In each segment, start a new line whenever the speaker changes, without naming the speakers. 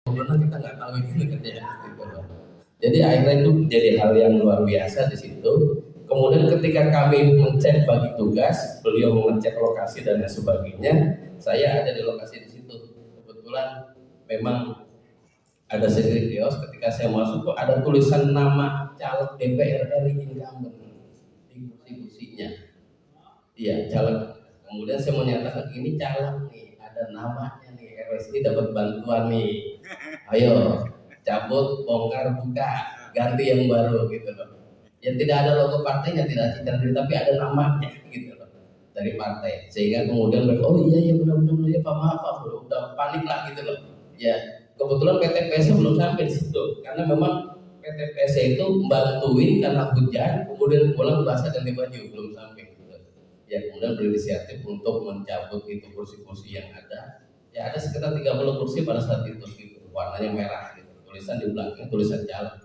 Karena kita nggak tahu itu kerjaan gitu loh. Jadi akhirnya itu jadi hal yang luar biasa di situ. Kemudian ketika kami mencek bagi tugas, beliau mengecek lokasi dan lain sebagainya, saya ada di lokasi di situ. Kebetulan memang ada security kios. Ketika saya masuk kok ada tulisan nama caleg DPR RI incumbent di kursi-kursinya. Iya, caleg. Kemudian saya menyatakan ini caleg nih, ada namanya nih, RSI dapat bantuan nih. Ayo, cabut, bongkar, buka, ganti yang baru gitu loh. Yang tidak ada logo partainya, tidak ada tapi ada namanya gitu loh dari partai. Sehingga kemudian mereka, oh iya ya benar-benar ya Pak, maaf Pak, udah panik lah gitu loh. Ya, kebetulan PTPS belum sampai di situ karena memang PTPS itu bantuin karena hujan, kemudian pulang basah ganti baju belum sampai. Ya kemudian berinisiatif untuk mencabut itu kursi-kursi yang ada. Ya ada sekitar 30 kursi pada saat itu gitu. Warnanya merah gitu. Tulisan di belakang tulisan caleg.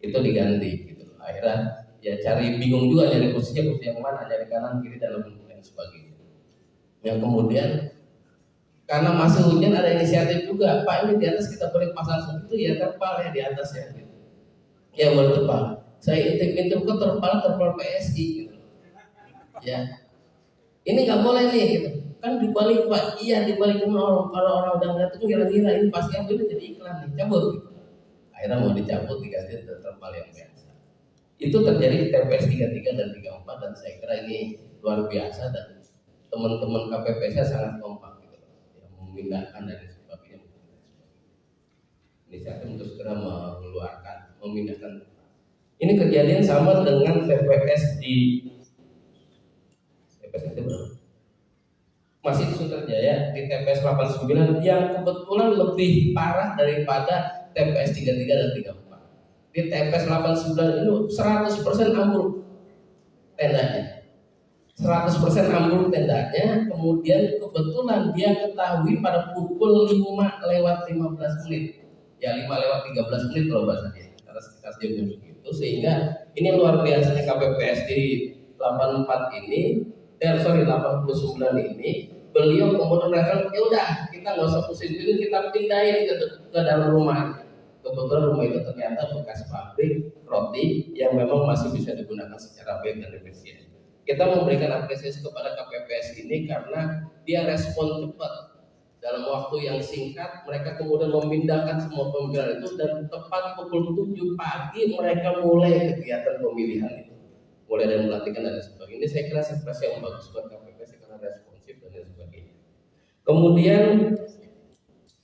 Itu diganti gitu. Akhirnya ya cari bingung juga nyari kursinya, kursi yang mana, nyari kanan kiri dan lain sebagainya. Yang kemudian karena masih hujan ada inisiatif juga, Pak ini di atas kita boleh pasang segitu ya terpal ya di atas ya gitu. Ya boleh terpal. Saya intip-intip kok terpal PSI gitu. Ya, ini nggak boleh nih gitu. Kan dibalik Pak, iya dibalik kalau orang udah ngeliat itu kira-kira ini pasti apa ini jadi iklan nih, cabut gitu. Akhirnya mau dicabut diganti terpal yang biasa. Itu terjadi di TPS 33 dan 34 dan saya kira ini luar biasa dan teman-teman KPPS sangat kompak gitu. Yang memindahkan dan sebagainya. Inisiatif untuk segera mengeluarkan, memindahkan. Ini kejadian sama dengan TPS di TPS itu berapa? Masih di Sutrajaya di TPS 89 yang kebetulan lebih parah daripada TPS 33 dan 34. Di TPS 89 itu 100% ambruk tendanya. 100% ambruk tendanya, kemudian kebetulan dia ketahui pada pukul 5:15 menit. Ya 5:13 kalau bahasa dia. Karena sekitar jam segitu sehingga ini luar biasanya KPPS di 84 ini 89 ini beliau kemudian bilang ya udah kita nggak usah pusing kita pindahin ke dalam rumah. Kebetulan rumah itu ternyata bekas pabrik roti yang memang masih bisa digunakan secara baik dan efisien. Kita memberikan apresiasi kepada KPPS ini karena dia respon cepat dalam waktu yang singkat. Mereka kemudian memindahkan semua pemilihan itu dan tepat pukul 7 pagi mereka mulai kegiatan pemilihan itu. Mulai dari melatihkan dan sebagainya. Ini saya kira ekspresi yang bagus buat KPPS karena responsif dan lain sebagainya. Kemudian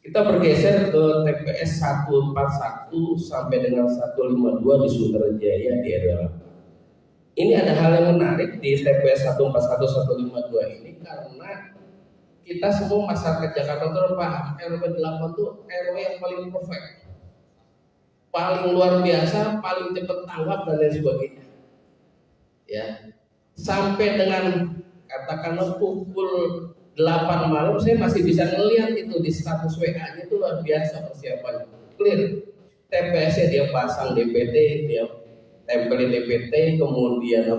kita bergeser ke TPS 141 sampai dengan 152 di Sutrajaya di RW. Ini ada hal yang menarik di TPS 141 152 ini karena kita semua masyarakat Jakarta itu paham RW 8 itu RW yang paling perfect, paling luar biasa, paling cepat tanggap dan lain sebagainya. Ya, sampai dengan katakanlah pukul 8 malam saya masih bisa ngelihat itu di status WA-nya itu luar biasa persiapannya. Clear. TPS-nya dia pasang DPT, dia tempelin DPT, kemudian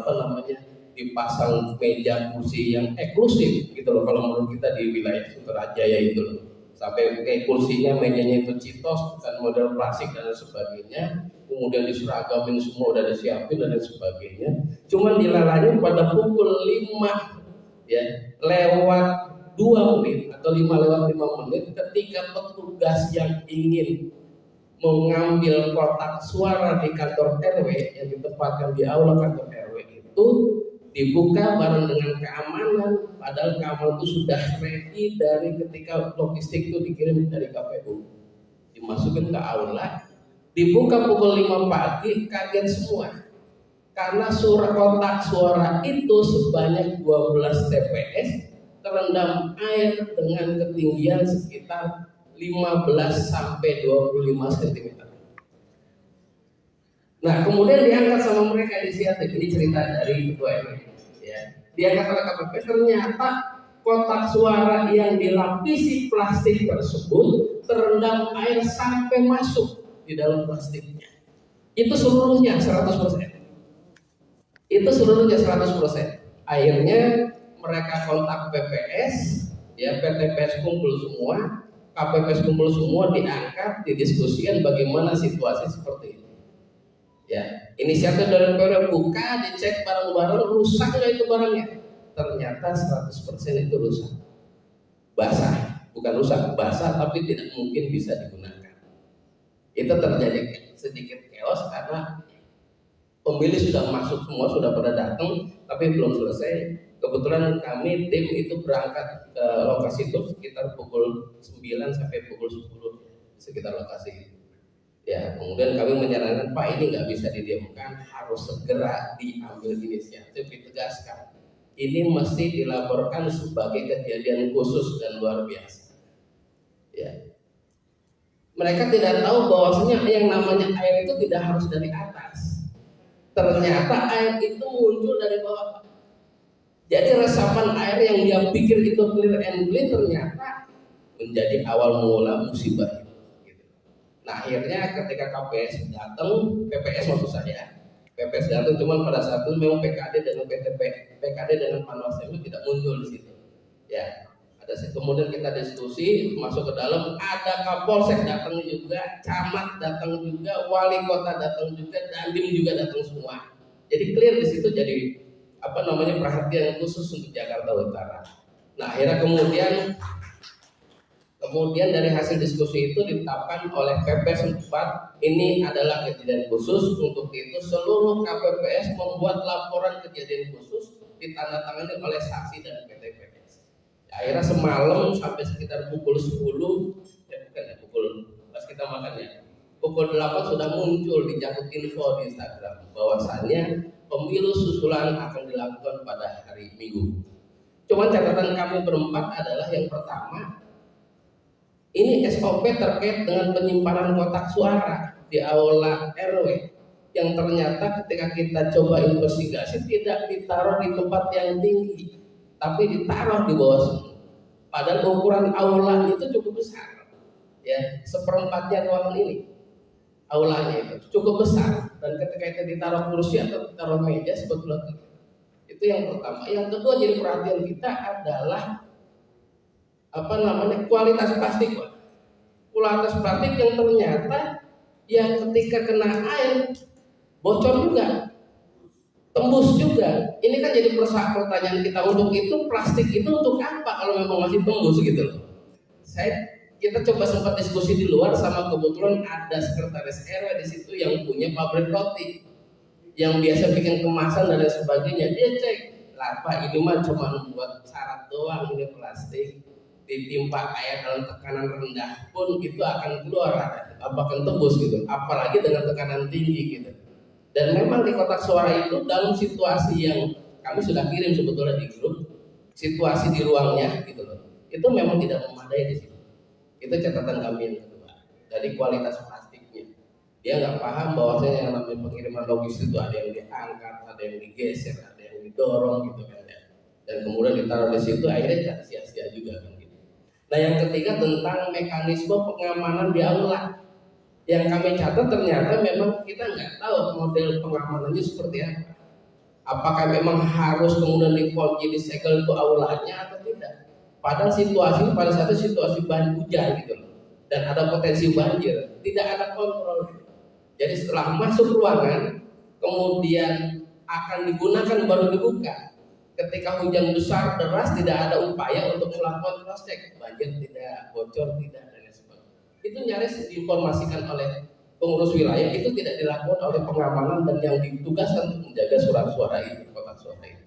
dipasang meja kursi yang eksklusif gitu loh kalau menurut kita di wilayah Sutrajaya itu loh. Sampai kursinya mejanya itu citos bukan model klasik dan sebagainya. Kemudian diseragamin semua udah disiapin dan sebagainya. Cuman dilalainya pada pukul 5 ya lewat 2 menit atau 5:05 ketika petugas yang ingin mengambil kotak suara di kantor RW yang ditempatkan di aula kantor RW itu dibuka bareng dengan keamanan, padahal keamanan itu sudah ready dari ketika logistik itu dikirim dari KPU, dimasukin ke aula, dibuka pukul 5 pagi, kaget semua karena kotak suara itu sebanyak 12 TPS terendam air dengan ketinggian sekitar 15 sampai 25 cm. Nah, kemudian diangkat sama mereka inisiatif, ini cerita dari ketua RW. Ya, diangkat oleh KPP, ternyata kotak suara yang dilapisi plastik tersebut terendam air sampai masuk di dalam plastiknya. Itu seluruhnya 100%. Itu seluruhnya 100%. Akhirnya mereka kontak PPS, ya PTPS kumpul semua, KPPS kumpul semua, diangkat, didiskusikan bagaimana situasi seperti ini. Ya, inisiatif dari PRW buka, dicek barang-barang, rusak nggak itu barangnya? Ternyata 100% itu rusak, basah, bukan rusak, basah tapi tidak mungkin bisa digunakan. Itu terjadi sedikit chaos karena pemilih sudah masuk semua, sudah pada datang, tapi belum selesai. Kebetulan kami tim itu berangkat ke lokasi itu sekitar pukul 9 sampai pukul 10 sekitar lokasi itu. Ya, kemudian kami menyarankan, Pak, ini nggak bisa didiamkan, harus segera diambil inisiatif, ditegaskan. Ini mesti dilaporkan sebagai kejadian khusus dan luar biasa. Ya. Mereka tidak tahu bahwasanya yang namanya air itu tidak harus dari atas. Ternyata air itu muncul dari bawah. Jadi resapan air yang dia pikir itu clear and clean ternyata menjadi awal mula musibah itu. Nah akhirnya ketika KPS datang, PPS maksud saya, PPS datang cuman pada saat itu memang PKD dengan PKD dengan Panwasem itu tidak muncul di situ. Ya, ada kemudian kita diskusi masuk ke dalam, ada Kapolsek datang juga, camat datang juga, wali kota datang juga, dandim juga datang semua. Jadi clear di situ, jadi perhatian khusus untuk Jakarta Utara. Nah akhirnya kemudian dari hasil diskusi itu ditetapkan oleh PP 4 ini adalah kejadian khusus. Untuk itu seluruh KPPS membuat laporan kejadian khusus ditandatangani oleh saksi dan PTPS. Akhirnya semalam sampai sekitar pukul 10 pas kita makan ya, pukul 8 sudah muncul di Jakut Info di Instagram bahwasannya pemilu susulan akan dilakukan pada hari Minggu. Cuman catatan kami berempat adalah yang pertama, ini SOP terkait dengan penyimpanan kotak suara di aula RW yang ternyata ketika kita coba investigasi tidak ditaruh di tempat yang tinggi, tapi ditaruh di bawah semua. Padahal ukuran aula itu cukup besar, ya, seperempatnya ruangan ini. Aulanya itu cukup besar, dan ketika itu ditaruh kursi atau ditaruh meja sebetulnya itu yang pertama. Yang kedua jadi perhatian kita adalah kualitas plastik, Pak. Kualitas plastik yang ternyata yang ketika kena air bocor juga, tembus juga. Ini kan jadi pertanyaan kita, untuk itu plastik itu untuk apa kalau memang masih tembus gitu loh. Kita coba sempat diskusi di luar, sama kebetulan ada sekretaris RW di situ yang punya pabrik roti, yang biasa bikin kemasan dan lain sebagainya. Dia cek, lah Pak, ini mah cuma buat syarat doang, ini plastik, ditimpa air dalam tekanan rendah pun itu akan keluar, akan tembus gitu, apalagi dengan tekanan tinggi gitu. Dan memang di kotak suara itu dalam situasi yang kami sudah kirim sebetulnya di grup, situasi di ruangnya gitu loh, itu memang tidak memadai di situ. Itu catatan kami yang kedua, dari kualitas plastiknya. Dia nggak paham bahwasanya yang namanya pengiriman logistik itu ada yang diangkat, ada yang digeser, ada yang didorong gitu kan ya. Dan kemudian ditaruh di situ, akhirnya sia-sia juga kan gitu. Nah yang ketiga tentang mekanisme pengamanan di aula. Yang kami catat ternyata memang kita nggak tahu model pengamanannya seperti apa. Apakah memang harus kemudian dikunci, disegel itu aulanya atau tidak? Padahal situasi pada saat itu situasi hujan gitu loh, dan ada potensi banjir, tidak ada kontrol. Jadi setelah masuk ruangan, kemudian akan digunakan baru dibuka. Ketika hujan besar deras, tidak ada upaya untuk melakukan cross check, banjir tidak, bocor tidak, dan sebagainya. Itu nyaris diinformasikan oleh pengurus wilayah, itu tidak dilakukan oleh pengamanan dan yang ditugaskan untuk menjaga surat suara itu, kotak suara itu.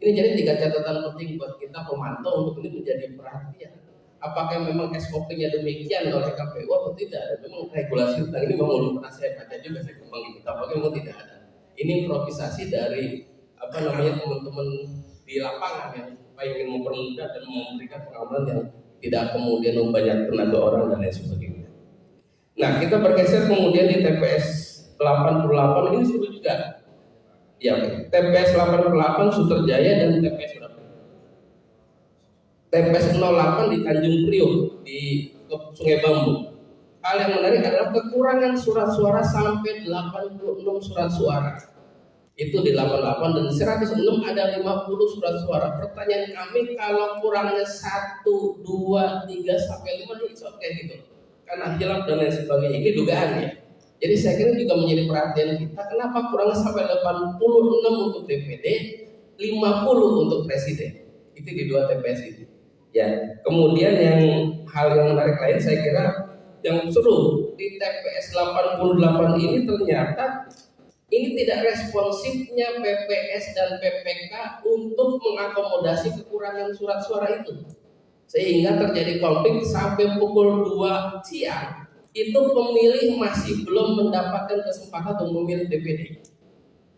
Ini jadi 3 catatan penting buat kita pemantau untuk ini menjadi perhatian. Apakah memang SOP-nya demikian oleh KPU atau tidak? Dan memang regulasi tentang ini memang belum pernah saya baca juga, saya kembang itu, tapi memang tidak ada. Ini improvisasi dari teman-teman di lapangan yang ingin mempermudah dan memberikan pengamanan yang tidak kemudian membanyak tenaga orang dan lain sebagainya. Nah kita bergeser kemudian di TPS 88 ini sebut juga. Ya, TPS 88 Suterjaya dan TPS 08 di Tanjung Priok di Sungai Bambu. Hal yang menarik adalah kekurangan surat suara sampai 86 surat suara Itu di 88 dan 106 ada 50 surat suara. Pertanyaan kami, kalau kurangnya 1, 2, 3 sampai 5 itu oke gitu. Karena hilaf dan lain sebagainya, ini dugaan ya. Jadi saya kira juga menjadi perhatian kita, kenapa kurangnya sampai 86 untuk DPD, 50 untuk presiden. Itu di 2 TPS itu. Ya, kemudian hal yang menarik lain saya kira yang seru di TPS 88 ini ternyata ini tidak responsifnya PPS dan PPK untuk mengakomodasi kekurangan surat suara itu. Sehingga terjadi konflik sampai pukul 2 siang. Itu pemilih masih belum mendapatkan kesempatan untuk memilih DPD.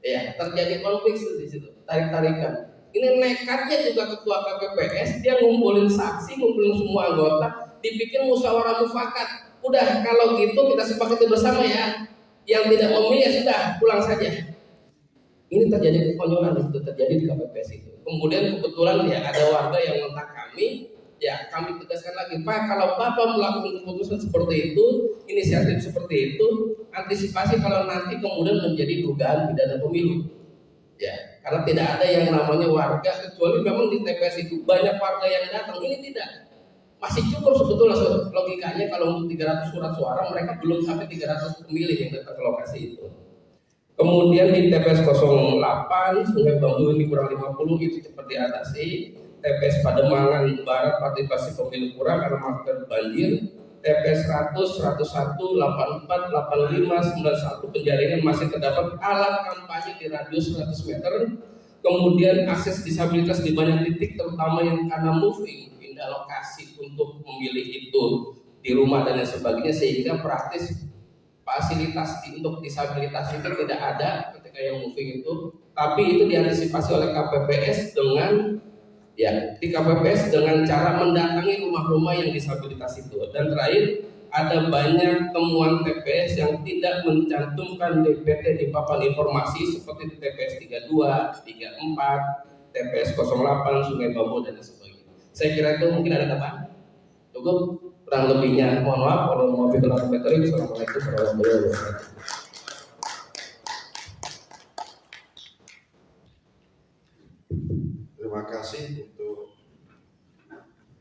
Ya, terjadi konflik di situ, tarik-tarikan. Ini nekatnya juga ketua KPPS, dia ngumpulin saksi, ngumpulin semua anggota, dibikin musyawarah mufakat. Udah, kalau gitu kita sepakati bersama ya. Yang tidak memilih ya sudah, pulang saja. Ini terjadi kekonyolan itu terjadi di KPPS itu. Kemudian kebetulan ya ada warga yang mentak kami, ya kami tegaskan lagi, Pak, kalau Bapak melakukan keputusan seperti itu, inisiatif seperti itu, antisipasi kalau nanti kemudian menjadi dugaan pidana pemilu. Ya, karena tidak ada yang namanya warga, kecuali memang di TPS itu banyak warga yang datang, ini tidak. Masih cukup sebetulnya logikanya kalau untuk 300 surat suara, mereka belum sampai 300 pemilih yang datang ke lokasi itu. Kemudian di TPS 08 Sungai Bambu ini kurang 50 itu cepat diatasi. TPS Pademangan Barat partisipasi pemilu kurang karena masker banjir. TPS 100, 101, 84, 85, 91 penjaringan masih terdapat alat kampanye di radius 100 meter. Kemudian akses disabilitas di banyak titik terutama yang karena moving pindah lokasi untuk memilih itu di rumah dan lain sebagainya, sehingga praktis fasilitas untuk disabilitas itu tidak ada ketika yang moving itu, tapi itu diantisipasi oleh KPPS dengan di KPPS dengan cara mendatangi rumah-rumah yang disabilitas itu. Dan terakhir, ada banyak temuan TPS yang tidak mencantumkan DPT di papan informasi seperti di TPS 32, 34, TPS 08 Sungai Bambu dan sebagainya. Saya kira itu mungkin ada tambahan. Cukup, kurang lebihnya mohon maaf. Kalau mau bikin komentar, assalamualaikum warahmatullahi wabarakatuh.
Terima kasih untuk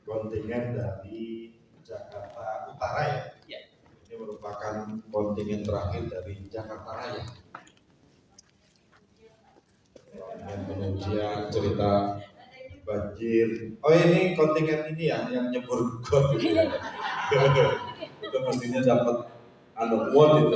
kontingen dari Jakarta Utara ya. Ini merupakan kontingen terakhir dari Jakarta Raya. Dengan pengujian cerita banjir. Oh, ini kontingen ini ya yang nyebur got gitu ya. Itu mestinya dapat award.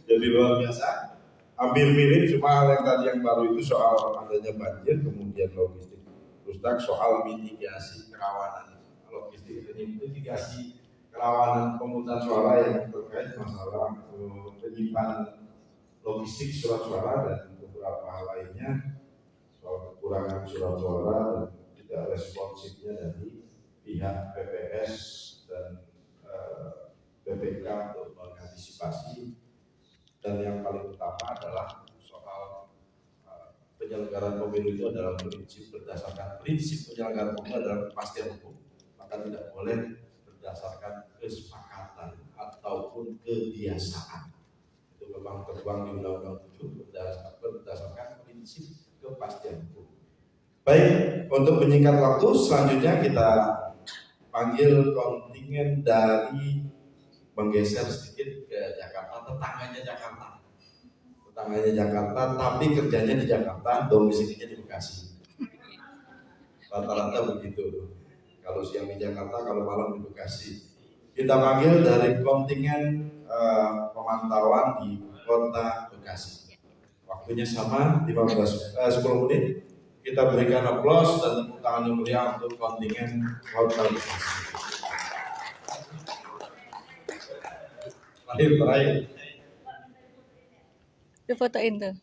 Jadi luar biasa. Hampir mirip, cuma hal yang tadi yang baru itu soal adanya banjir, kemudian logistik rusak, soal mitigasi kerawanan logistik. Ini mitigasi kerawanan pemungutan suara yang terkait masalah penyimpanan logistik surat suara dan beberapa hal lainnya, soal kekurangan surat suara dan tidak responsifnya dari pihak PPS dan PPK untuk mengantisipasi. Dan yang paling utama adalah soal penyelenggaraan pemilu itu adalah berdasarkan prinsip penyelenggaraan pemilu adalah kepastian hukum, maka tidak boleh berdasarkan kesepakatan ataupun kebiasaan. Itu memang tertuang di Undang-Undang 7 berdasarkan prinsip kepastian hukum. Baik, untuk menyingkat waktu, selanjutnya kita panggil kontingen dari menggeser sedikit ke Jakarta, tetangganya Jakarta, tapi kerjanya di Jakarta, domisilinya di Bekasi. Rata-rata begitu. Kalau siang di Jakarta, kalau malam di Bekasi. Kita panggil dari kontingen pemantauan di Kota Bekasi. Waktunya sama 10 menit. Kita berikan aplaus dan tepuk tangan yang meriah untuk kontingen Kota Bekasi. Terakhir.
Difotoin tuh.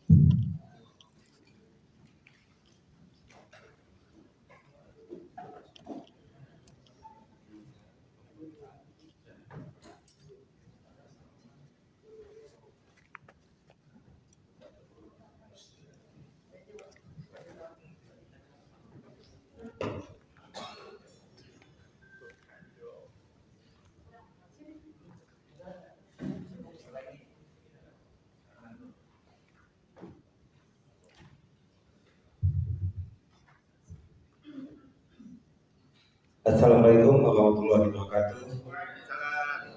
Assalamualaikum warahmatullahi wabarakatuh.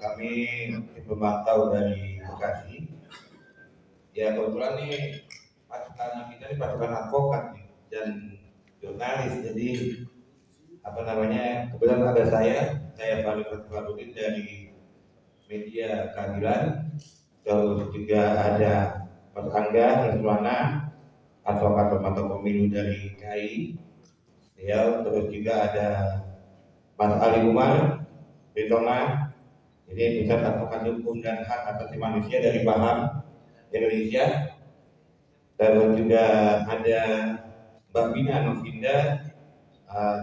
Kami pemantau dari Bekasi. Ya kebetulan nih pasukan kita ini pasukan advokat nih, dan jurnalis. Jadi kebetulan ada saya Farudin dari media Keadilan. Terus juga ada Mas Angga Lesmana, advokat pemantau pemilu dari KAI. Ya, terus juga ada Mas Ali Umar Ritona, ini Pusat Advokasi Hukum dan Hak Asasi Manusia dari Paham Indonesia. Terus juga ada Mbak Bina Novinda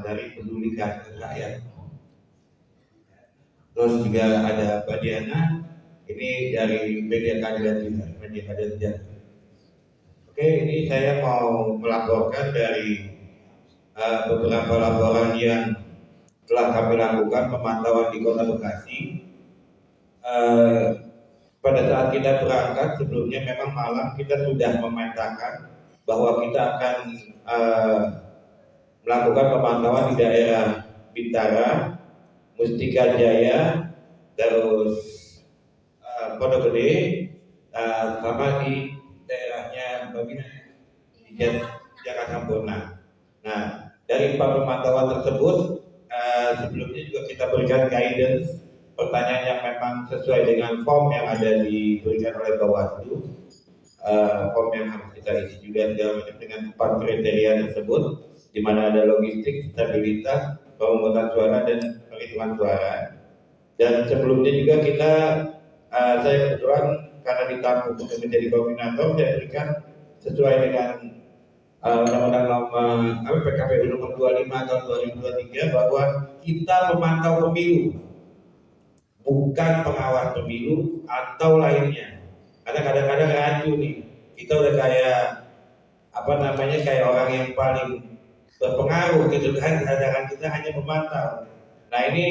dari Peduli Rakyat. Terus juga ada Mbak Diana, ini dari media Keadilan juga. Oke, ini saya mau melaporkan dari beberapa laporan yang telah kami lakukan pemantauan di Kota Bekasi. Pada saat kita berangkat sebelumnya memang malam kita sudah memetakan bahwa kita akan melakukan pemantauan di daerah Bintara, Mustika Jaya, terus Pondok Gede, sama di daerahnya Babina di Jakarta Sampurna. Nah, dari 4 pemantauan tersebut sebelumnya juga kita berikan guidance pertanyaan yang memang sesuai dengan form yang ada diberikan oleh Bawaslu, form yang harus kita isi juga dengan 4 kriteria tersebut, di mana ada logistik, stabilitas, pemungutan suara dan penghitungan suara. Dan sebelumnya juga saya kebetulan karena ditampung untuk menjadi koordinator, saya berikan sesuai dengan Undang-Undang nomor PKPU nomor 25 tahun 2023 bahwa kita memantau pemilu, bukan pengawas pemilu atau lainnya. Karena kadang-kadang rancu nih, kita udah kayak orang yang paling berpengaruh gitu kan, sedangkan kita hanya memantau. Nah ini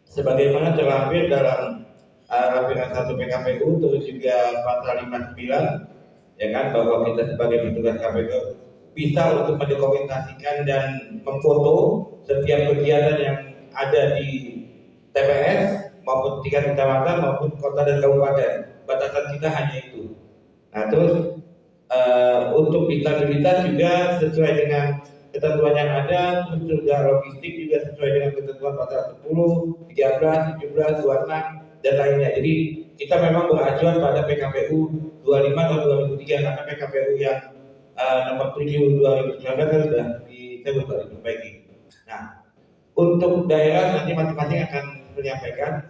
sebagaimana terlampir dalam lampiran 1 PKPU, terus juga pasal 59, ya kan, bahwa kita sebagai petugas KPU bisa untuk mendokumentasikan dan memfoto setiap kegiatan yang ada di TPS maupun tingkat kecamatan maupun kota dan kabupaten. Batasan kita hanya itu. Nah terus untuk stabilitas juga sesuai dengan ketentuan yang ada, terus juga logistik juga sesuai dengan ketentuan pasal 10, 13, 17, 26 dan lainnya. Jadi kita memang beracuan pada PKPU 25 tahun 2003, karena PKPU yang nomor 7 2019 kan sudah diperbaiki. Nah, untuk daerah nanti masing-masing akan menyampaikan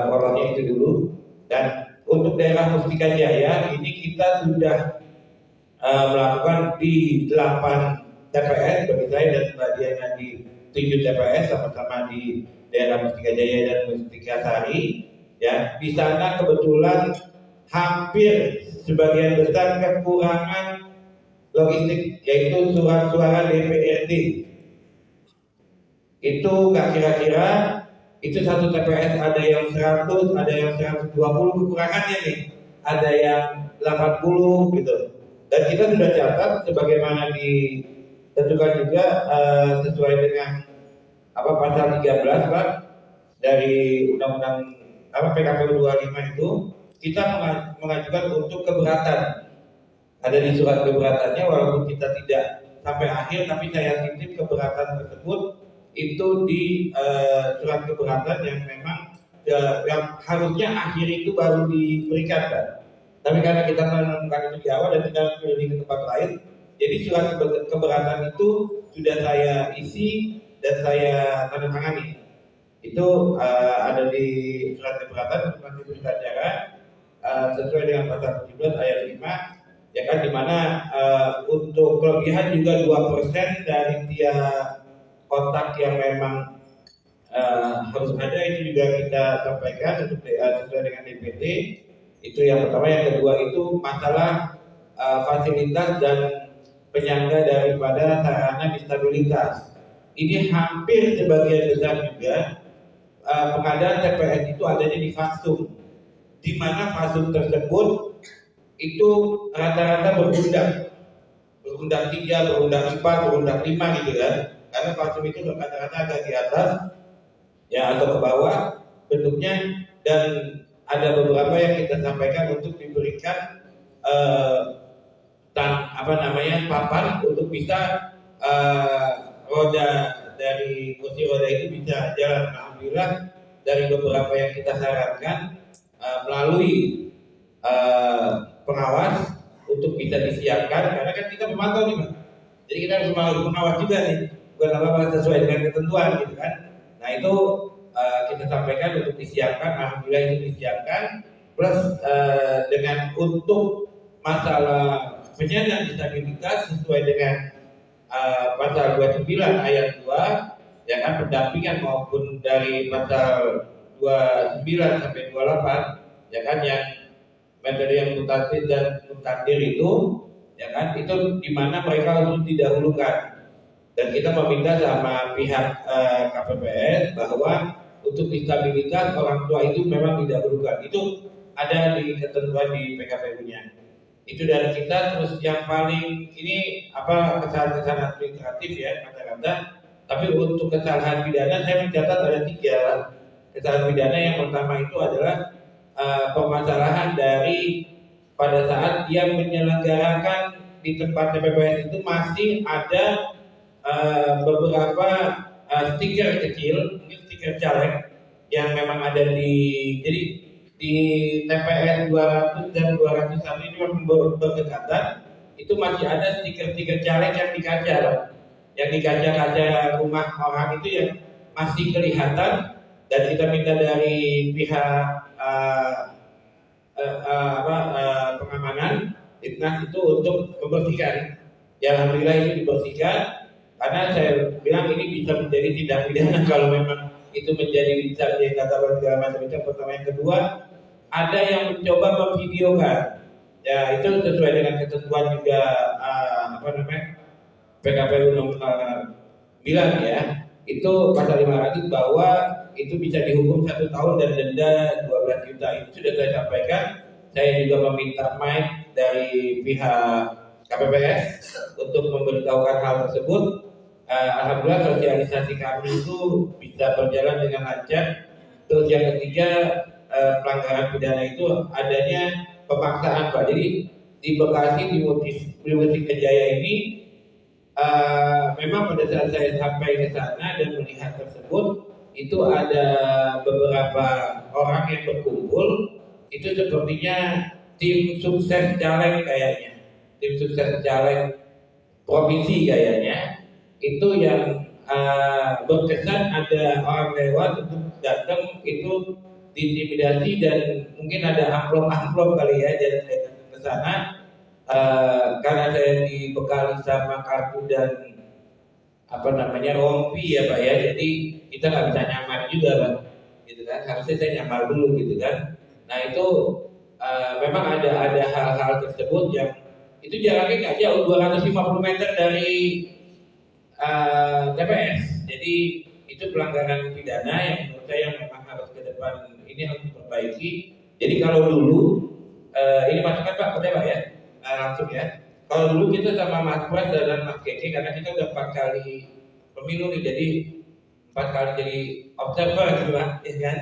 prolognya itu dulu. Dan untuk daerah Mustika Jaya ini kita sudah melakukan di 8 TPS, bagi saya dan Mbak Diana di 7 TPS, sama-sama di daerah Mustika Jaya dan Mustika Sari. Ya, di sana kebetulan hampir sebagian besar kekurangan logistik, yaitu surat suara DPRD. Itu nggak kira-kira itu satu TPS ada yang 100, ada yang 120 kekurangannya nih, ada yang 80 gitu. Dan kita sudah catat sebagaimana ditentukan juga sesuai dengan pasal 13 Pak dari Undang-Undang PKPU 25 itu, kita mengajukan untuk keberatan. Ada di surat keberatannya, walaupun kita tidak sampai akhir, tapi saya titip keberatan tersebut itu di surat keberatan yang memang yang harusnya akhir itu baru diberikan Pak. Tapi karena kita menemukan itu di awal dan kita pilih ke tempat lain, jadi surat keberatan itu sudah saya isi dan saya tanda tangani. Itu ada di surat keberatan masih berita acara sesuai dengan pasal 17 ayat 5, ya kan, dimana untuk kelebihan juga 2% dari tiap kotak yang memang harus ada, itu juga kita sampaikan untuk sesuai dengan DPT. Itu yang pertama. Yang kedua itu masalah fasilitas dan penyangga daripada sarana disabilitas. Ini hampir sebagian besar juga pengadaan TPS itu adanya di Fasum, di mana Fasum tersebut itu rata-rata berundang 3, berundang 4, berundang 5 gitu kan. karena falsum itu kata-kata agak di atas ya atau ke bawah bentuknya, dan ada beberapa yang kita sampaikan untuk diberikan papan untuk bisa roda dari kursi roda itu bisa jalan. Alhamdulillah dari beberapa yang kita sarankan melalui pengawas untuk bisa disiapkan, karena kan kita memantau nih Pak. Jadi kita harus melalui pengawas juga nih, bukan apa-apa sesuai dengan ketentuan gitu kan. Nah itu kita sampaikan untuk disiapkan, alhamdulillah itu disiapkan. Plus dengan untuk masalah penyandang disabilitas sesuai dengan pasal 29 ayat 2 ya kan, pendampingan maupun dari pasal 29 sampai 28 ya kan, yang metode yang mutatif dan mutakhir itu ya kan, itu di mana mereka harus didahulukan, dan kita meminta sama pihak KPPS bahwa untuk disabilitas orang tua itu memang didahulukan, itu ada di ketentuan di PKPU-nya. Itu dari kita. Terus yang paling ini kesalahan administratif ya kata-kata, tapi untuk kesalahan pidana saya mencatat ada 3 kesalahan pidana. Yang pertama itu adalah permasalahan dari pada saat dia menyelenggarakan di tempat TPPS itu masih ada beberapa stiker kecil, mungkin stiker caleg yang memang ada jadi di TPS 200 dan 201 ini memang berdekatan, itu masih ada stiker-stiker caleg yang di kaca, yang di kaca-kaca rumah orang itu yang masih kelihatan, dan kita minta dari pihak pengamanan Ditnas itu untuk membersihkan. Ya alhamdulillah itu dibersihkan, karena saya bilang ini bisa menjadi tindak pidana kalau memang itu bisa menjadi kata segala macam. Itu pertama. Yang kedua, ada yang mencoba memvideokan. Ya itu sesuai dengan ketentuan juga PKPU nomor 9 ya. Itu pasal 500 bahwa itu bisa dihukum 1 tahun dan denda 12 juta. Itu sudah saya sampaikan. Saya juga meminta mic dari pihak KPPS untuk memberitahukan hal tersebut. Alhamdulillah sosialisasi kami itu bisa berjalan dengan lancar. Terus yang ketiga, pelanggaran pidana itu adanya pemaksaan Pak. Jadi di Bekasi di Mustika Jaya ini memang pada saat saya sampai ke sana dan melihat tersebut, itu ada beberapa orang yang berkumpul. Itu sepertinya tim sukses caleg kayaknya, tim sukses caleg provinsi kayaknya. Itu yang berkesan ada orang lewat untuk datang itu diintimidasi, dan mungkin ada amplop kali ya. Jadi saya datang ke sana karena saya dibekali sama kartu dan rompi ya Pak ya, jadi kita nggak bisa nyamar juga Pak, gitu kan. Harusnya saya nyamar dulu gitu kan. Nah itu memang ada hal-hal tersebut yang itu jaraknya nggak jauh, 250 meter dari TPS. Jadi itu pelanggaran pidana yang menurut saya memang harus ke depan ini harus diperbaiki. Jadi kalau dulu ini masukan Pak, boleh Pak ya, langsung ya. Kalau dulu kita sama Mas Pras dan Mas Keke, karena kita udah 4 kali pemilu nih, jadi 4 kali jadi observer gitu Pak, ya kan,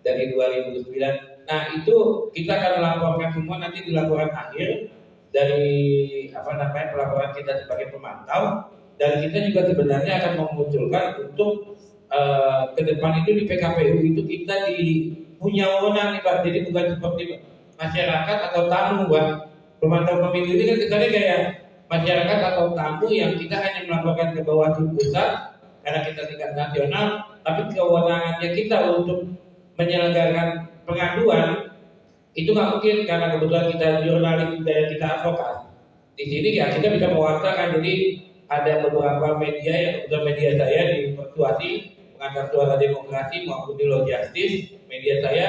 dari 2009. Nah itu kita akan melaporkan semua nanti di laporan akhir dari pelaporan kita sebagai pemantau, dan kita juga sebenarnya akan memunculkan untuk ke depan itu di PKPU itu kita punya wewenang nih Pak. Jadi bukan seperti masyarakat atau tamu Pak. Pemantau pemilu ini kan kesannya kayak masyarakat atau tamu yang kita hanya melaporkan ke Bawaslu pusat karena kita tingkat nasional, tapi kewenangannya kita untuk menyelenggarakan pengaduan itu nggak mungkin, karena kebetulan kita jurnalis dan kita advokat. Di sini ya kita bisa mewartakan. Jadi ada beberapa media yang kebetulan media saya di Persuasi, Pengantar Suara Demokrasi maupun di Law Justice, media saya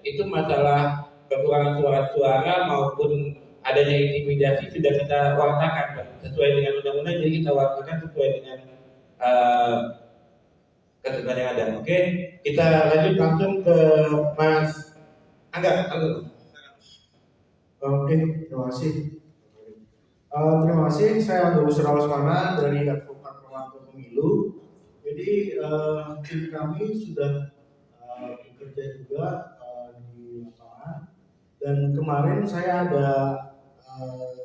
itu masalah kekurangan suara maupun adanya intimidasi sudah kita wartakan sesuai dengan undang-undang. Jadi kita wartakan sesuai dengan ketentuan yang ada. Oke, kita lanjut langsung ke Mas Angga.
Oke, terima kasih. Terima kasih. Saya Angga Busra Lesmana dari Advokat Pemantau Pemilu. Jadi tim kami sudah bekerja juga di lapangan, dan kemarin saya ada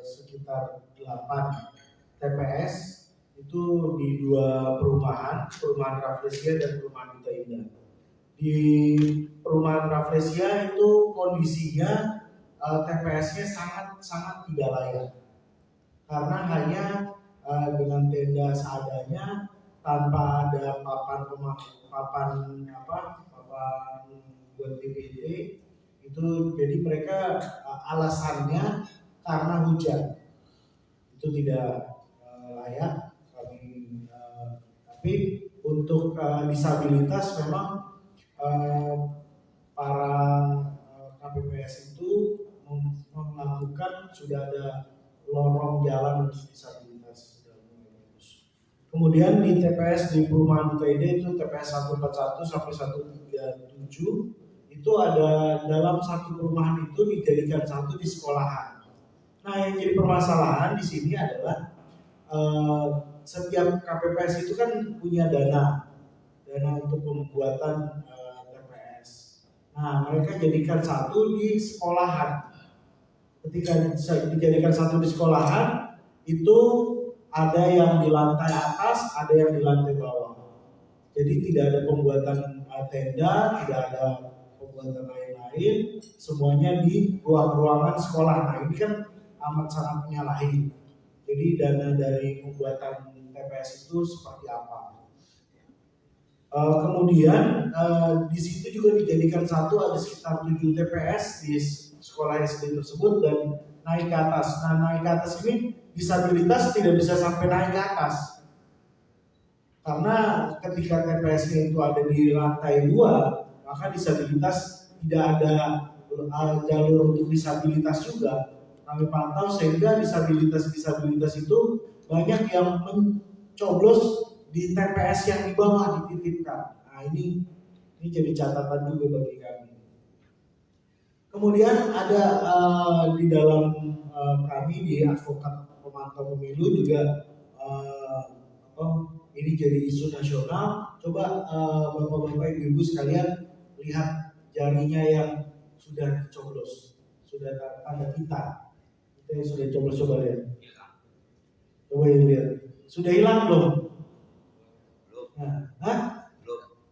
sekitar 8 TPS itu di 2 perumahan Rafflesia dan perumahan Duta Indah. Di perumahan Rafflesia itu kondisinya TPS-nya sangat tidak layak, karena hanya dengan tenda seadanya, tanpa ada papan buat DPD itu. Jadi mereka alasannya karena hujan, itu tidak layak. Tapi untuk disabilitas memang para KPPS itu melakukan, sudah ada lorong jalan untuk disabilitas. Kemudian di TPS di perumahan Duta Indah itu TPS 141 sampai 137 itu ada, dalam satu perumahan itu dijadikan satu di sekolahan. Nah, yang jadi permasalahan di sini adalah setiap KPPS itu kan punya dana untuk pembuatan TPS. Nah, mereka jadikan satu di sekolahan. Ketika dijadikan satu di sekolahan, itu ada yang di lantai atas, ada yang di lantai bawah. Jadi tidak ada pembuatan tenda, tidak ada pembuatan lain-lain, semuanya di ruang-ruangan sekolah. Nah, ini kan amat sangat menyalahi. Jadi dana dari pembuatan TPS itu seperti apa? Kemudian di situ juga dijadikan satu, ada sekitar 7 TPS di sekolah SD tersebut dan naik ke atas. Nah, naik ke atas ini disabilitas tidak bisa sampai naik ke atas, karena ketika TPS-nya itu ada di lantai 2, maka disabilitas tidak ada jalur untuk disabilitas juga kami pantau, sehingga disabilitas itu banyak yang mencoblos di TPS yang di bawah dititipkan. Nah, ini jadi catatan juga bagi kami. Kemudian ada di dalam kami di advokat pemantau pemilu juga ini jadi isu nasional. Coba bapak-bapak ibu-ibu sekalian lihat jarinya yang sudah dicoblos, sudah tanda tinta. Kita yang sudah coblos, coba lihat. Coba lihat. Sudah hilang belum? Nah,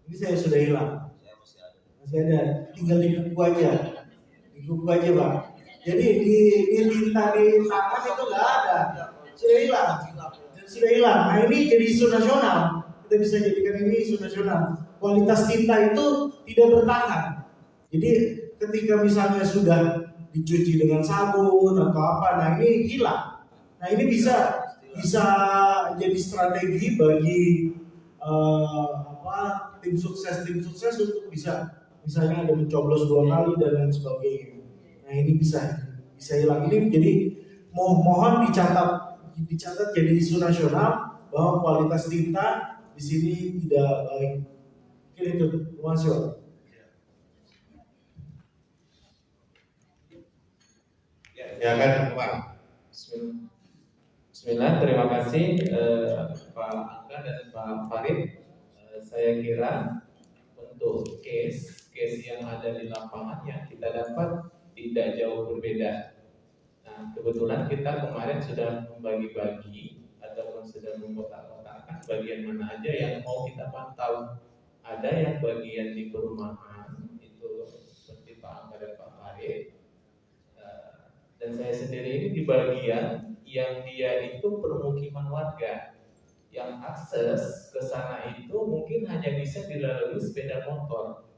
ini saya sudah hilang. Masih ada. Tinggal di buku aja. Di buku aja, Pak. Jadi di tinta di tangan itu nggak ada. Sudah hilang. Sudah hilang. Nah, ini jadi isu nasional. Kita bisa jadikan ini isu nasional. Kualitas tinta itu tidak bertahan. Jadi ketika misalnya sudah dicuci dengan sabun atau apa, nah ini hilang. Nah, ini bisa jadi strategi bagi tim sukses untuk bisa, misalnya ada mencoblos 2 kali dan lain sebagainya. Nah, ini bisa hilang. Ini jadi mohon dicatat jadi isu nasional bahwa kualitas tinta di sini tidak baik. Mungkin itu, Mas Yo.
Ya kan, Pak.
Bismillah, terima kasih Pak Angga dan Pak Farid. Saya kira untuk case yang ada di lapangan yang kita dapat tidak jauh berbeda. Nah, kebetulan kita kemarin sudah membagi-bagi ataupun sudah mengkotak-kotakkan bagian mana aja yang mau kita pantau. Ada yang bagian di perumahan itu seperti Pak Angga dan Pak Farid. Dan saya sendiri ini di bagian yang dia itu permukiman warga, yang akses ke sana itu mungkin hanya bisa dilalui sepeda motor,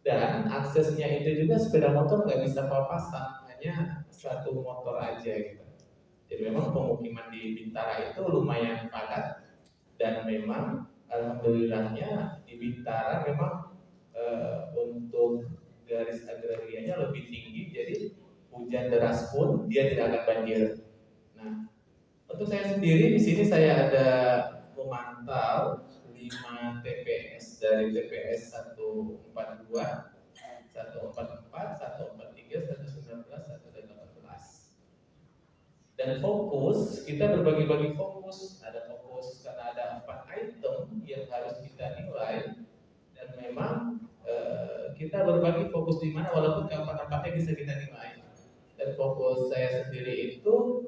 dan aksesnya itu juga sepeda motor nggak bisa papasan, hanya satu motor aja gitu. Jadi memang pemukiman di Bintara itu lumayan padat, dan memang alhamdulillahnya di Bintara memang untuk garis agrarianya lebih tinggi, jadi hujan deras pun dia tidak akan banjir. Nah, untuk saya sendiri di sini saya ada memantau 5 TPS dari TPS 142, 144, 143, 119, 118. Dan fokus kita berbagi-bagi fokus. Ada fokus karena ada 4 item yang harus kita fokus di mana walaupun keempat-empatnya bisa kita nilai. Dan fokus saya sendiri itu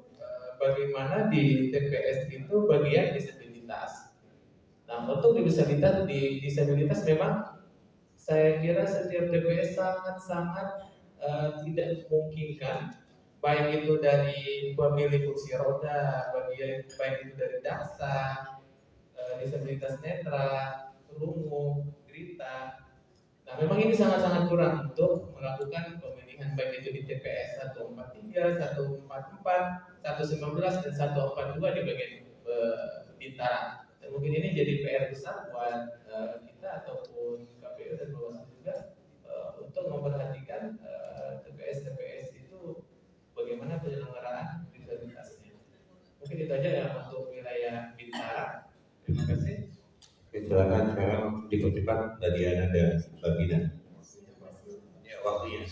bagaimana di TPS itu bagian disabilitas. Nah, untuk disabilitas memang saya kira setiap TPS sangat-sangat tidak memungkinkan, baik itu dari pemilik kursi roda, baik itu dari daksa, disabilitas netra, rungu, derita. Nah, memang ini sangat-sangat kurang untuk melakukan pemilihan baik itu di TPS 143, 144, 119 dan 142 di bagian Bintara. Dan mungkin ini jadi PR besar buat kita ataupun KPU dan Bawaslu juga untuk memperhatikan TPS itu bagaimana penyelenggaraan disabilitasnya. Mungkin itu aja ya untuk wilayah Bintara. Terima kasih.
Silakan sekarang dipercepat dari Ana dan Babina. Ya, waktunya.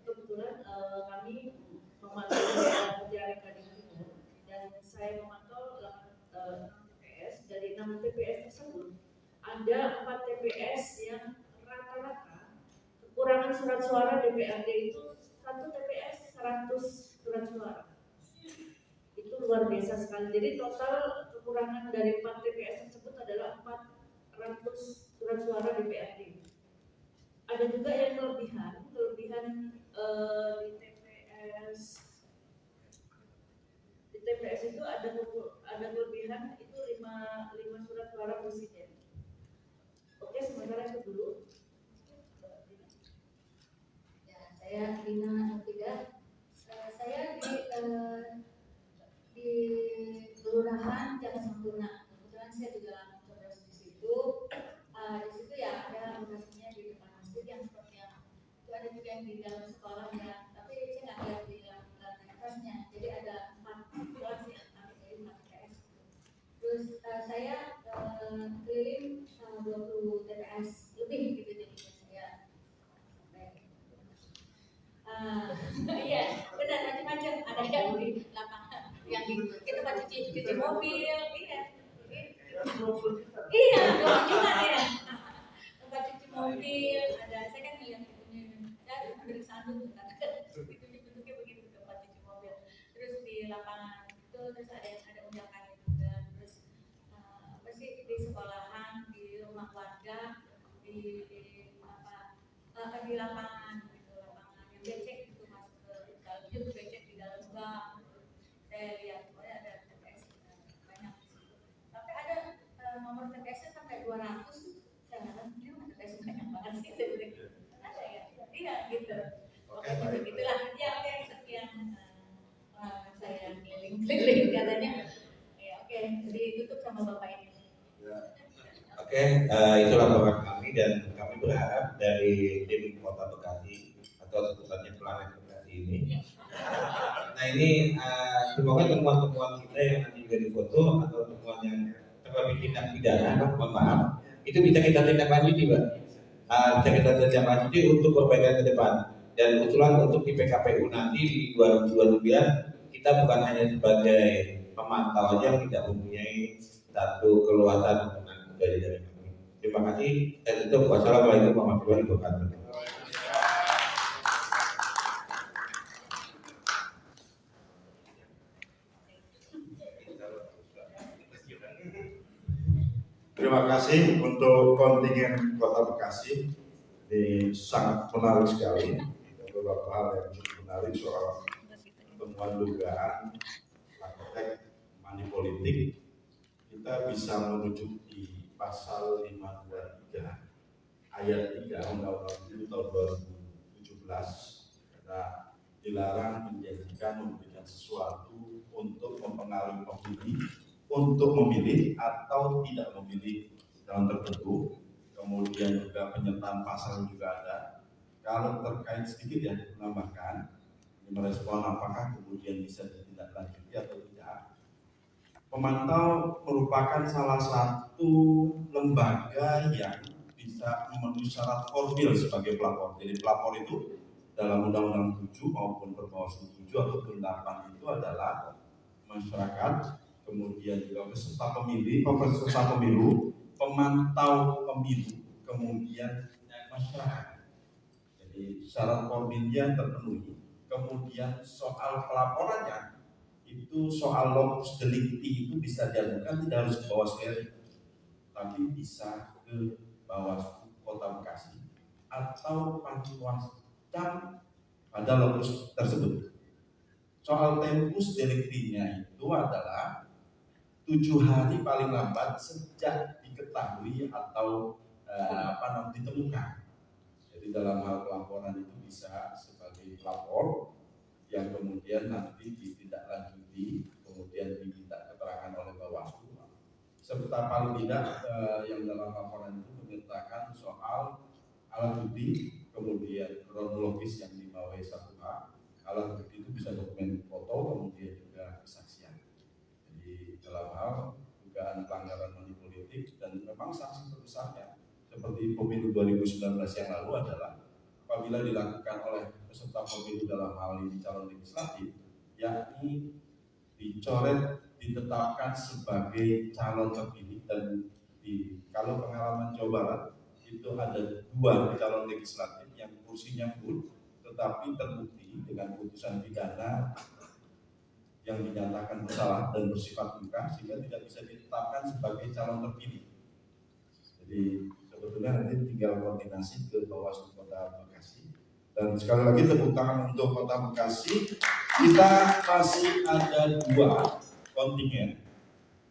Kebetulan kami memantau kerja Rekadinat dan saya memantau 6 TPS. Dari 6 TPS tersebut ada 4 TPS yang rata-rata kekurangan surat suara DPRD itu 1 TPS 100 surat suara. Itu luar biasa sekali. Jadi total kekurangan dari 4 TPS tersebut adalah 400 surat suara DPRD. Ada juga yang kelebihan di TPS itu ada kelebihan itu 5 surat suara presiden. Oke, sementara itu dulu.
Ya, saya Dina Tiga. Saya di Kelurahan Jalan Sampurna. Kebetulan saya juga coblos di situ. Di situ ya ada lokasinya di depan masjid yang seperti yang itu, ada juga yang di dalam sekolah ya. Tapi saya nggak lihat di lantai atasnya. Jadi ada 4 kelas yang dari 4 TPS. Terus saya keliling 20 TPS lebih gitu jadinya saya. Iya, benar macam-macam. Ada yang di lapangan, yang di kita tempat cuci mobil, iya, 20 juta ya. Tempat cuci mobil, ada saya kan lihat itunya, ya pemeriksaan dulu kan, itu bentuknya begitu tempat cuci mobil. Terus di lapangan itu terus ada undangannya juga, terus apa sih di sekolahan, di rumah warga, di lapangan. Becek itu masuk ke dalam itu, becek di dalam bank. Saya lihat ada TPS banyak. Tapi ada nomor TPS sampai 200. Saya nggak tahu TPS banyak banget sih sebenarnya. Ada ya? Iya gitu. Oke, begitulah. Ya oke, sekian saya keliling katanya. Ya oke, ditutup sama bapak ini.
Oke, itu laporan kami dan kami berharap dari tim Kota Bekasi atau sebutannya Planet Bekasi ini. Nah ini semoga temuan-temuan kita yang nanti juga difoto atau temuan yang terlebih tindak pidana, mohon maaf, itu bisa kita tindak lanjuti, Pak. Bisa kita tindak lanjuti untuk perbaikan ke depan. Dan usulan untuk di PKPU nanti di 2029 kita bukan hanya sebagai pemantau aja yang tidak mempunyai satu keluasan dari kami. Terima kasih dan tutup. Wassalamualaikum warahmatullahi wabarakatuh.
Terima kasih untuk kontingen Kota Bekasi. Ini sangat menarik sekali. Beberapa hal yang menarik soal temuan dugaan praktek money politik. Kita bisa merujuk di pasal 523 ayat 3 Undang-Undang 7 tahun 2017 karena dilarang menjanjikan memberikan sesuatu untuk mempengaruhi pemilih untuk memilih atau tidak memilih calon tertentu. Kemudian juga penyertaan pasal juga ada. Kalau terkait sedikit ya menambahkan, merespon apakah kemudian bisa ditindaklanjuti atau tidak. Pemantau merupakan salah satu lembaga yang bisa memenuhi syarat formil sebagai pelapor. Jadi pelapor itu dalam Undang-Undang 7 maupun Perbawaslu 7 atau 8 itu adalah masyarakat, kemudian juga peserta pemilu, pemantau pemilu, kemudian masyarakat. Jadi Jadi syarat formilnya terpenuhi. Kemudian soal pelaporannya itu soal lokus delikti itu bisa diajukan tidak harus ke Bawaslu RI, tapi bisa ke Bawaslu Kota Bekasi atau Panwascam pada lokus tersebut. Soal tempus deliktinya itu adalah 7 hari paling lambat sejak diketahui atau ditemukan. Jadi dalam hal pelaporan itu bisa sebagai pelapor yang kemudian nanti ditindaklanjuti, kemudian diminta keterangan oleh Bawaslu, serta paling tidak yang dalam laporan itu menyertakan soal alat bukti, kemudian kronologis yang dibawahi 1A. Alat bukti itu bisa dokumen foto, kemudian juga kesaksian. Jadi dalam hal dugaan pelanggaran money politik, dan memang sanksi terbesarnya seperti pemilu 2019 yang lalu adalah apabila dilakukan oleh peserta pemilu dalam hal ini calon legislatif, yakni dicoret, ditetapkan sebagai calon terpilih, dan kalau pengalaman Jawa Barat itu ada 2 calon legislatif yang kursinya full, tetapi terbukti dengan putusan pidana yang dinyatakan bersalah dan bersifat muka sehingga tidak bisa ditetapkan sebagai calon terpilih. Jadi sebetulnya nanti tinggal koordinasi ke Bawaslu Kota Bekasi. Dan sekali lagi tepuk tangan untuk Kota Bekasi. Kita masih ada 2 kontingen.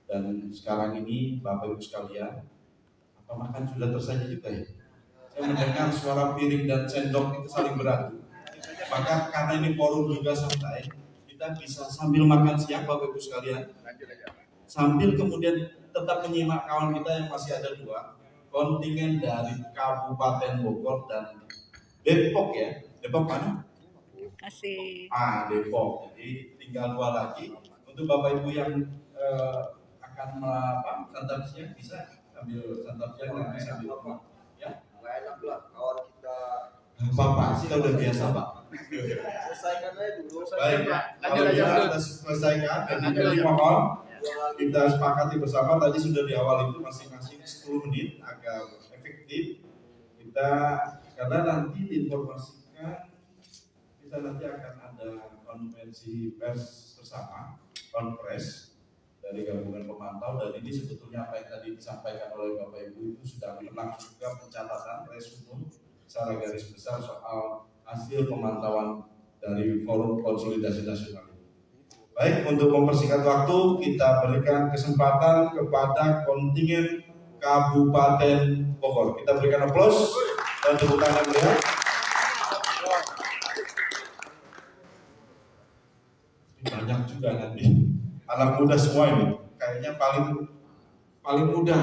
Dan sekarang ini Bapak Ibu sekalian, apa makan sudah tersaji juga ya? Saya mendengar suara piring dan sendok itu saling beradu. Maka karena ini forum juga santai, kita bisa sambil makan siang Bapak Ibu sekalian, sambil kemudian tetap menyimak kawan kita yang masih ada 2 kontingen dari Kabupaten Bogor dan Depok ya. Depok mana?
Asik.
Depok. Jadi tinggal 2 lagi. Untuk Bapak Ibu yang akan santap siang bisa sambil santap siang nanti sambil ya.
Nggak enak lah kawan kita.
Bapak kita udah biasa Pak.
Selesaikan aja dulu.
Baik, kalau kita selesaikan dan jadi mohon kita sepakati bersama, tadi sudah di awal itu masing-masing 10 menit agar efektif kita, karena nanti diinformasikan kita nanti akan ada konferensi pers bersama, konpres dari gabungan pemantau, dan ini sebetulnya apa yang tadi disampaikan oleh Bapak Ibu itu sudah berlangsung juga pencatatan resume secara garis besar soal hasil pemantauan dari Forum Konsolidasi Nasional. Baik, untuk mempersingkat waktu, kita berikan kesempatan kepada kontingen Kabupaten Bogor. Kita berikan aplaus dan tepuk tangan meriah. Banyak juga nanti anak muda semua ini. Kayaknya paling muda.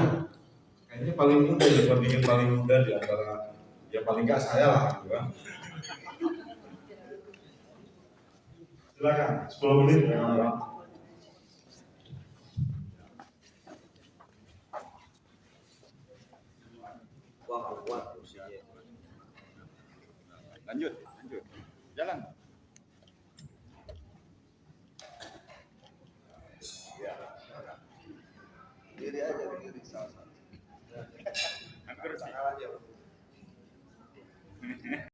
Kayaknya paling muda ya, kontingen paling muda di antara, ya paling nggak saya lah gitu kan. Silakan, 10 menit.
Wah, kuat kursinya. Lanjut.